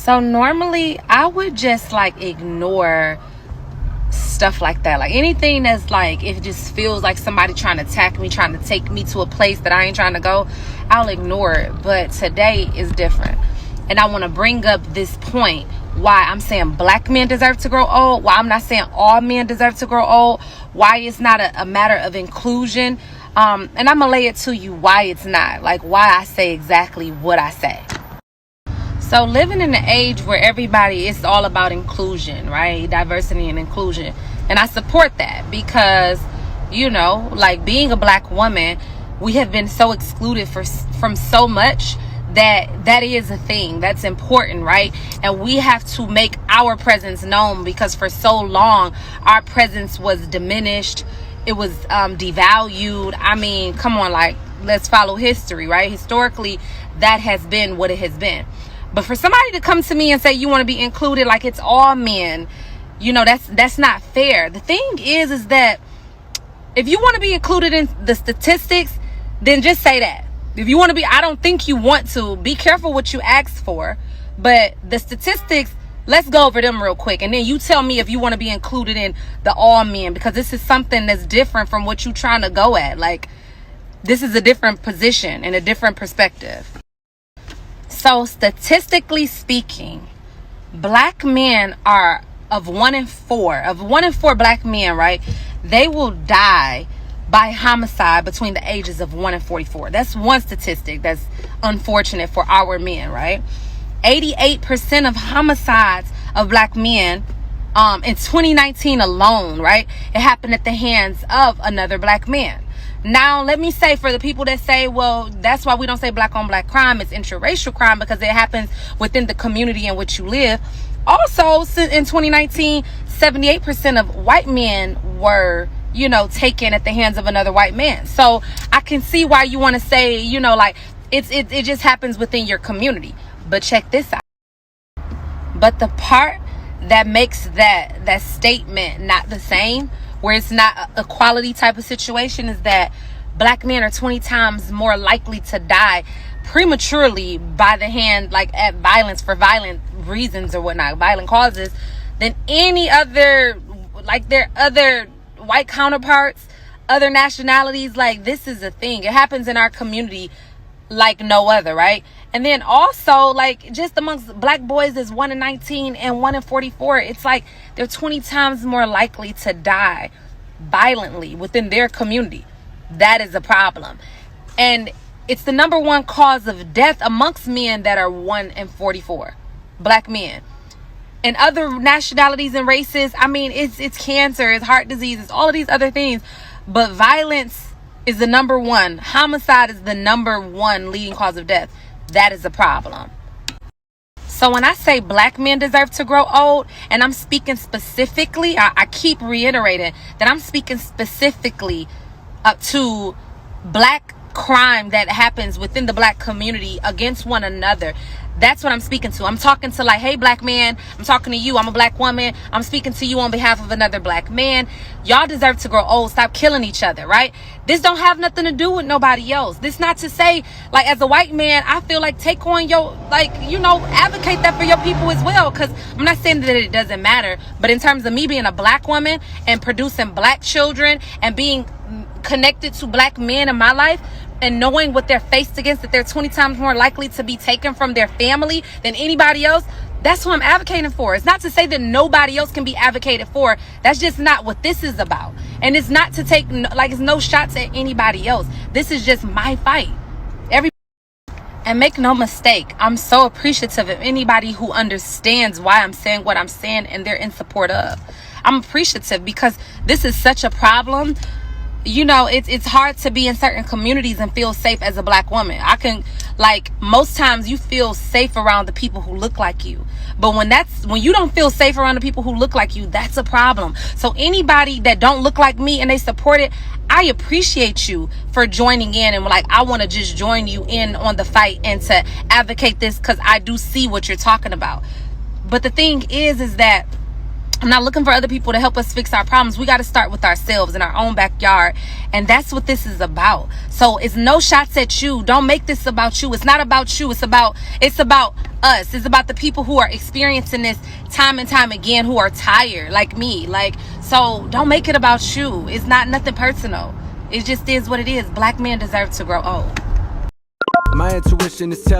So normally I would just like ignore stuff like that. Like anything that's like, it just feels like somebody trying to attack me, trying to take me to a place that I ain't trying to go, I'll ignore it. But today is different. And I want to bring up this point, why I'm saying black men deserve to grow old, why I'm not saying all men deserve to grow old, why it's not a matter of inclusion. And I'm gonna lay it to you why it's not, like why I say exactly what I say. So living in an age where everybody is all about inclusion, right? Diversity and inclusion. And I support that because, you know, like being a black woman, we have been so excluded from so much that is a thing that's important, right? And we have to make our presence known because for so long our presence was diminished. It was devalued. I mean, come on, like let's follow history, right? Historically, that has been what it has been. But for somebody to come to me and say you want to be included like it's all men, you know, that's not fair. The thing is that if you want to be included in the statistics, then just say that. If you want to be, I don't think you want to. Be careful what you ask for. But the statistics, let's go over them real quick. And then you tell me if you want to be included in the all men, because this is something that's different from what you're trying to go at. Like, this is a different position and a different perspective. So statistically speaking, black men are of 1 in 4 black men, right? They will die by homicide between the ages of 1 and 44. That's one statistic that's unfortunate for our men, right? 88% of homicides of black men in 2019 alone, right? It happened at the hands of another black man. Now, let me say, for the people that say, well, that's why we don't say black on black crime, it's interracial crime because it happens within the community in which you live. Also, in 2019, 78% of white men were, you know, taken at the hands of another white man. So I can see why you want to say, you know, like it just happens within your community. But check this out. But the part that makes that statement not the same, where it's not a equality type of situation, is that black men are 20 times more likely to die prematurely by the hand, like at violence, for violent reasons or whatnot, violent causes, than any other, like their other white counterparts, other nationalities. Like, this is a thing. It happens in our community like no other, right? And then also, like, just amongst black boys is 1 in 19 and 1 in 44. It's like they're 20 times more likely to die violently within their community. That is a problem. And it's the number one cause of death amongst men that are 1 in 44, black men. And other nationalities and races, I mean, it's cancer, it's heart disease, it's all of these other things. But violence is the number one. Homicide is the number one leading cause of death. That is a problem. So when I say black men deserve to grow old, and I'm speaking specifically, I keep reiterating that I'm speaking specifically to black crime that happens within the black community against one another. That's what I'm speaking to. I'm talking to, like, hey, black man, I'm talking to you. I'm a black woman. I'm speaking to you on behalf of another black man. Y'all deserve to grow old. Stop killing each other, right? This don't have nothing to do with nobody else. This not to say, like, as a white man, I feel like take on your, like, you know, advocate that for your people as well. Because I'm not saying that it doesn't matter. But in terms of me being a black woman and producing black children and being connected to black men in my life, and knowing what they're faced against, that they're 20 times more likely to be taken from their family than anybody else, that's what I'm advocating for. It's not to say that nobody else can be advocated for. That's just not what this is about. And it's not to take, like, it's no shots at anybody else. This is just my fight. And make no mistake, I'm so appreciative of anybody who understands why I'm saying what I'm saying and they're in support of. I'm appreciative because this is such a problem. You know, it's hard to be in certain communities and feel safe as a black woman. I can, like, most times you feel safe around the people who look like you. But when you don't feel safe around the people who look like you, that's a problem. So anybody that don't look like me and they support it, I appreciate you for joining in and, like, I want to just join you in on the fight and to advocate this because I do see what you're talking about. But the thing is that I'm not looking for other people to help us fix our problems. We got to start with ourselves in our own backyard. And that's what this is about. So it's no shots at you. Don't make this about you. It's not about you. It's about us. It's about the people who are experiencing this time and time again, who are tired, like me. Like, so don't make it about you. It's not nothing personal. It just is what it is. Black men deserve to grow old. My intuition is telling